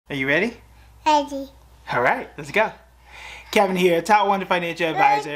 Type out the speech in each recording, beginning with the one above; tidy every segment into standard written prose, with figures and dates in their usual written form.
Are you ready? Ready. All right, let's go. Kevin here, top 1 financial advisor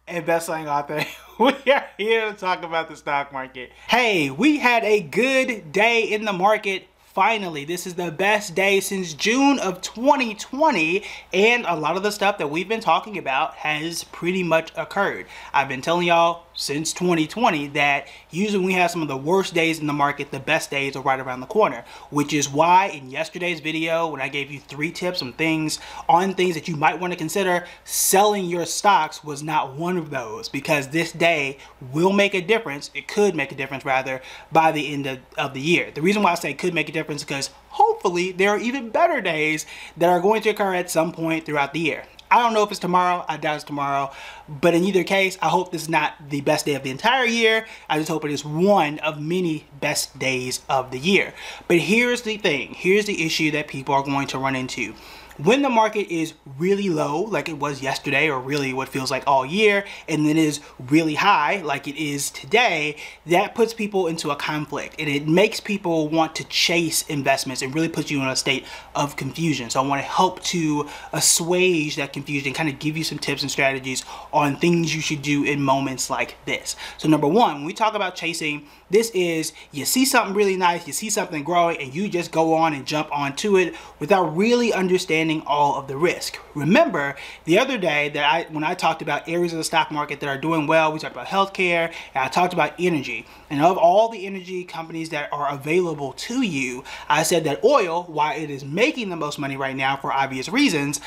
and best-selling author. We are here to talk about the stock market. Hey, we had a good day in the market. Finally, this is the best day since June of 2020, and a lot of the stuff that we've been talking about has pretty much occurred. I've been telling y'all since 2020 that usually when we have some of the worst days in the market, the best days are right around the corner, which is why in yesterday's video, when I gave you 3 tips on things that you might want to consider, selling your stocks was not one of those, because this day will make a difference. It could make a difference rather by the end of the year. The reason why I say could make a difference because hopefully there are even better days that are going to occur at some point throughout the year. I don't know if it's tomorrow, I doubt it's tomorrow, but in either case, I hope this is not the best day of the entire year. I just hope it is one of many best days of the year. But here's the thing, here's the issue that people are going to run into. When the market is really low, like it was yesterday, or really what feels like all year, and then is really high, like it is today, that puts people into a conflict, and it makes people want to chase investments and really puts you in a state of confusion. So I want to help to assuage that confusion, kind of give you some tips and strategies on things you should do in moments like this. So number one, when we talk about chasing, this is you see something really nice, you see something growing, and you just go on and jump onto it without really understanding all of the risk. Remember the other day that when I talked about areas of the stock market that are doing well, we talked about healthcare and I talked about energy. And of all the energy companies that are available to you, I said that oil, while it is making the most money right now for obvious reasons,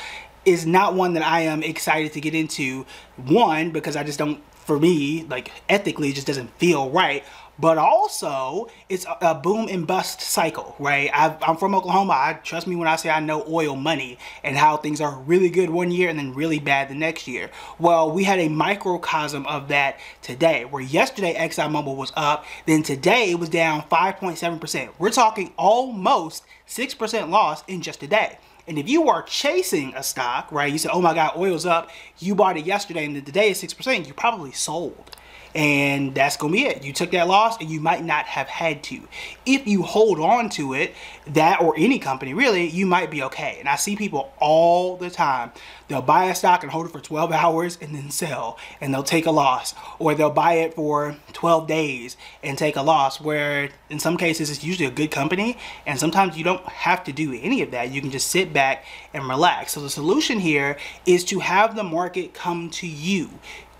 is not one that I am excited to get into. One, because I just don't, for me, like ethically, it just doesn't feel right. But also, it's a boom and bust cycle, right? I'm from Oklahoma. Trust me when I say I know oil money and how things are really good one year and then really bad the next year. Well, we had a microcosm of that today, where yesterday ExxonMobil was up, then today it was down 5.7%. We're talking almost 6% loss in just a day. And if you are chasing a stock, right, you say, oh my God, oil's up, you bought it yesterday and today is 6%, you probably sold. And that's going to be it. You took that loss and you might not have had to. If you hold on to it, that or any company really, you might be okay. And I see people all the time. They'll buy a stock and hold it for 12 hours and then sell, and they'll take a loss. Or they'll buy it for 12 days and take a loss, where in some cases it's usually a good company, and sometimes you don't have to do any of that. You can just sit back and relax. So the solution here is to have the market come to you.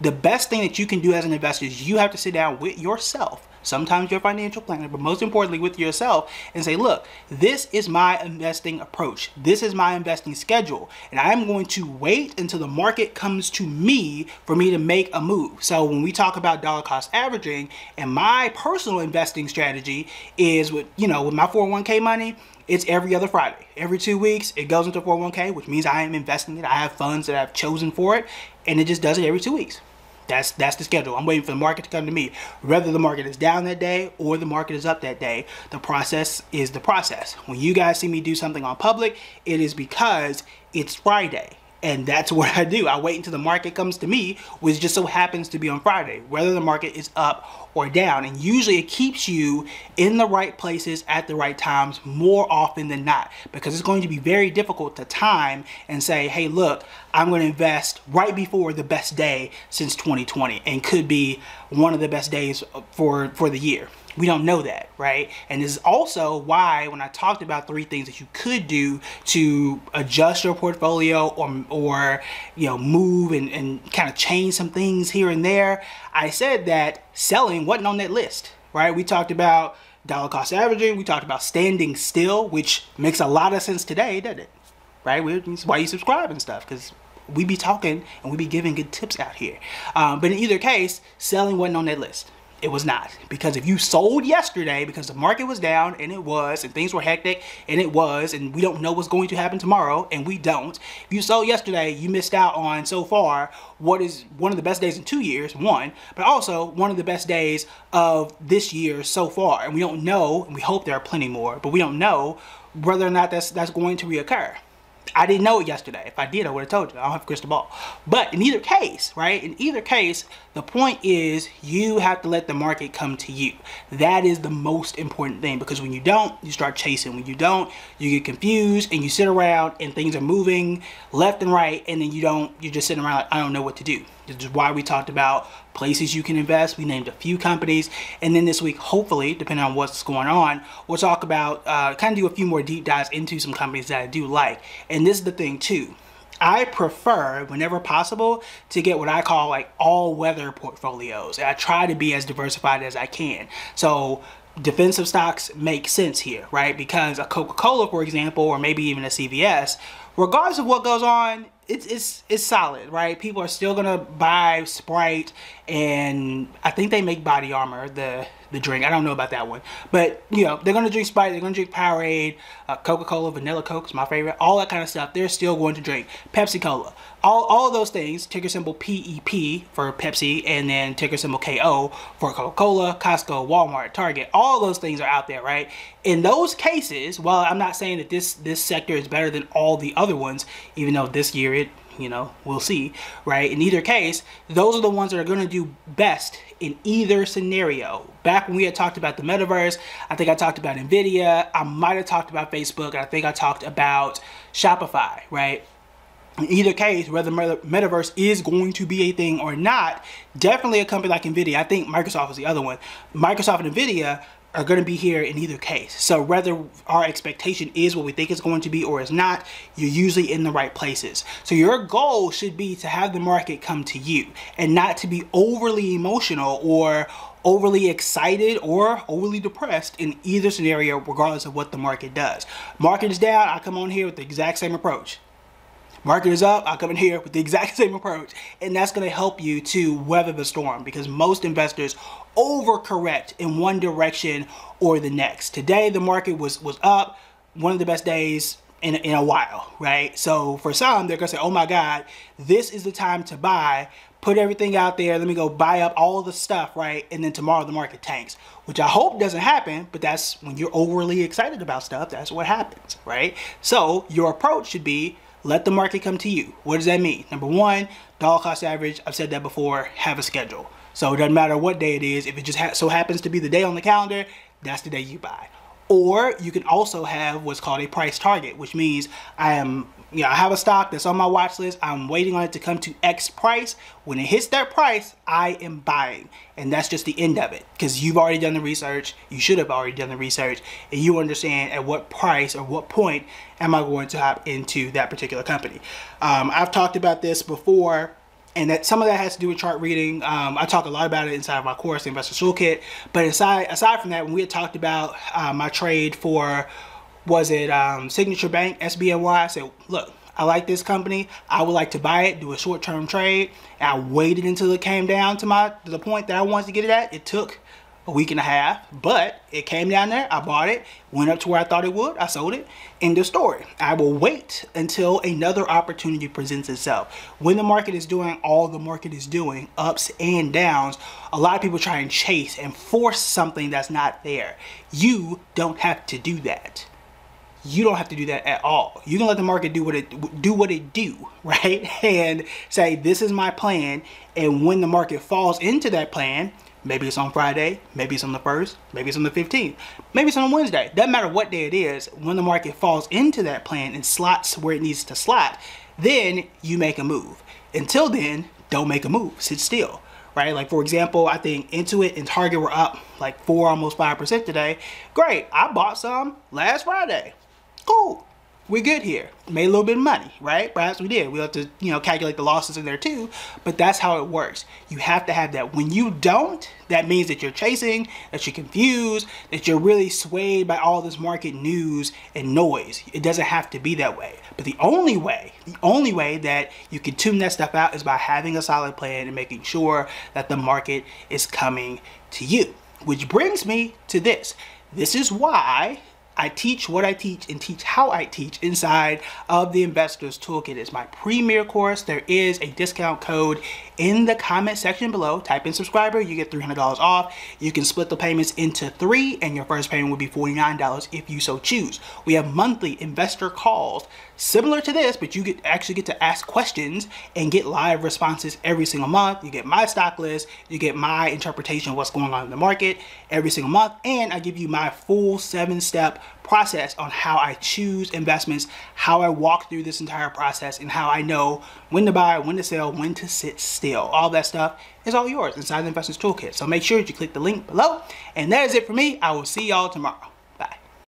The best thing that you can do as an investor is you have to sit down with yourself, sometimes your financial planner, but most importantly with yourself, and say, look, this is my investing approach. This is my investing schedule. And I'm going to wait until the market comes to me for me to make a move. So when we talk about dollar cost averaging, and my personal investing strategy is with my 401k money, it's every other Friday. Every 2 weeks, it goes into 401k, which means I am investing it. I have funds that I've chosen for it, and it just does it every 2 weeks. That's the schedule. I'm waiting for the market to come to me. Whether the market is down that day or the market is up that day, the process is the process. When you guys see me do something on public, it is because it's Friday. And that's what I do. I wait until the market comes to me, which just so happens to be on Friday, whether the market is up or down. And usually it keeps you in the right places at the right times more often than not, because it's going to be very difficult to time and say, hey, look, I'm going to invest right before the best day since 2020, and could be one of the best days for the year. We don't know that, right? And this is also why when I talked about 3 things that you could do to adjust your portfolio or move and kind of change some things here and there, I said that selling wasn't on that list, right? We talked about dollar cost averaging, we talked about standing still, which makes a lot of sense today, doesn't it? Right? That's why you subscribe and stuff, because we be talking and we be giving good tips out here. But in either case, selling wasn't on that list. It was not. Because if you sold yesterday because the market was down, and it was, and things were hectic, and it was, and we don't know what's going to happen tomorrow, and we don't. If you sold yesterday, you missed out on, so far, what is one of the best days in 2 years, one, but also one of the best days of this year so far. And we don't know, and we hope there are plenty more, but we don't know whether or not that's going to reoccur. I didn't know it yesterday. If I did, I would have told you. I don't have a crystal ball. But in either case, right? In either case, the point is you have to let the market come to you. That is the most important thing, because when you don't, you start chasing. When you don't, you get confused and you sit around and things are moving left and right, and then you're just sitting around like, I don't know what to do. This is why we talked about places you can invest. We named a few companies, and then this week, hopefully, depending on what's going on, we'll talk about kind of do a few more deep dives into some companies that I do like. And this is the thing too, I prefer, whenever possible, to get what I call like all-weather portfolios. I try to be as diversified as I can. So defensive stocks make sense here, right? Because a Coca-Cola, for example, or maybe even a CVS, regardless of what goes on, it's solid, right? People are still gonna buy Sprite, and I think they make Body Armor, the drink. I don't know about that one, but you know, they're gonna drink Sprite, they're gonna drink Powerade, Coca-Cola, Vanilla Coke is my favorite, all that kind of stuff. They're still going to drink Pepsi Cola. All of those things, ticker symbol PEP for Pepsi, and then ticker symbol KO for Coca-Cola, Costco, Walmart, Target. All those things are out there, right? In those cases, while I'm not saying that this sector is better than all the other ones, even though this year it, you know, we'll see, right? In either case, those are the ones that are going to do best in either scenario. Back when we had talked about the metaverse, I think I talked about Nvidia, I might have talked about Facebook, and I think I talked about Shopify, right? In either case, whether metaverse is going to be a thing or not, definitely a company like Nvidia, I think Microsoft was the other one, Microsoft and Nvidia are going to be here in either case. So whether our expectation is what we think it's going to be or is not, you're usually in the right places. So your goal should be to have the market come to you and not to be overly emotional or overly excited or overly depressed in either scenario, regardless of what the market does. Market is down, I come on here with the exact same approach. Market is up, I'll come in here with the exact same approach, and that's going to help you to weather the storm, because most investors overcorrect in one direction or the next. Today the market was up, one of the best days in a while, right? So for some, they're gonna say, oh my God, this is the time to buy, put everything out there, let me go buy up all the stuff, right? And then tomorrow the market tanks, which I hope doesn't happen, but that's when you're overly excited about stuff, that's what happens, right? So your approach should be, let the market come to you. What does that mean? Number one, dollar cost average. I've said that before, have a schedule. So it doesn't matter what day it is. If it just so happens to be the day on the calendar, that's the day you buy. Or you can also have what's called a price target, which means I have a stock that's on my watch list. I'm waiting on it to come to X price. When it hits that price, I am buying. And that's just the end of it, because you've already done the research. You should have already done the research, and you understand at what price or what point am I going to hop into that particular company. I've talked about this before, and that some of that has to do with chart reading. I talk a lot about it inside of my course, the Investor Toolkit. But aside from that, when we had talked about my trade for, was it Signature Bank, SBNY, I said, look, I like this company. I would like to buy it, do a short-term trade. And I waited until it came down to the point that I wanted to get it at. It took a week and a half, but it came down there. I bought it, went up to where I thought it would. I sold it. End of story. I will wait until another opportunity presents itself. When the market is doing all the market is doing, ups and downs, a lot of people try and chase and force something that's not there. You don't have to do that. You don't have to do that at all. You can let the market do what it do, right? And say, this is my plan. And when the market falls into that plan, maybe it's on Friday, maybe it's on the 1st, maybe it's on the 15th, maybe it's on Wednesday. Doesn't matter what day it is. When the market falls into that plan and slots where it needs to slot, then you make a move. Until then, don't make a move. Sit still, right? Like, for example, I think Intuit and Target were up like 4, almost 5% today. Great. I bought some last Friday. Cool. We're good here. Made a little bit of money, right? Perhaps we did. We'll have to, calculate the losses in there too, but that's how it works. You have to have that. When you don't, that means that you're chasing, that you're confused, that you're really swayed by all this market news and noise. It doesn't have to be that way. But the only way that you can tune that stuff out is by having a solid plan and making sure that the market is coming to you. Which brings me to this. This is why I teach what I teach and teach how I teach inside of the Investor's Toolkit. It's my premier course. There is a discount code in the comment section below. Type in subscriber, you get $300 off. You can split the payments into 3 and your first payment would be $49 if you so choose. We have monthly investor calls similar to this, but you actually get to ask questions and get live responses every single month. You get my stock list, you get my interpretation of what's going on in the market every single month, and I give you my full 7-step process on how I choose investments, how I walk through this entire process, and how I know when to buy, when to sell, when to sit still. All that stuff is all yours inside the Investors Toolkit. So make sure that you click the link below. And that is it for me. I will see y'all tomorrow.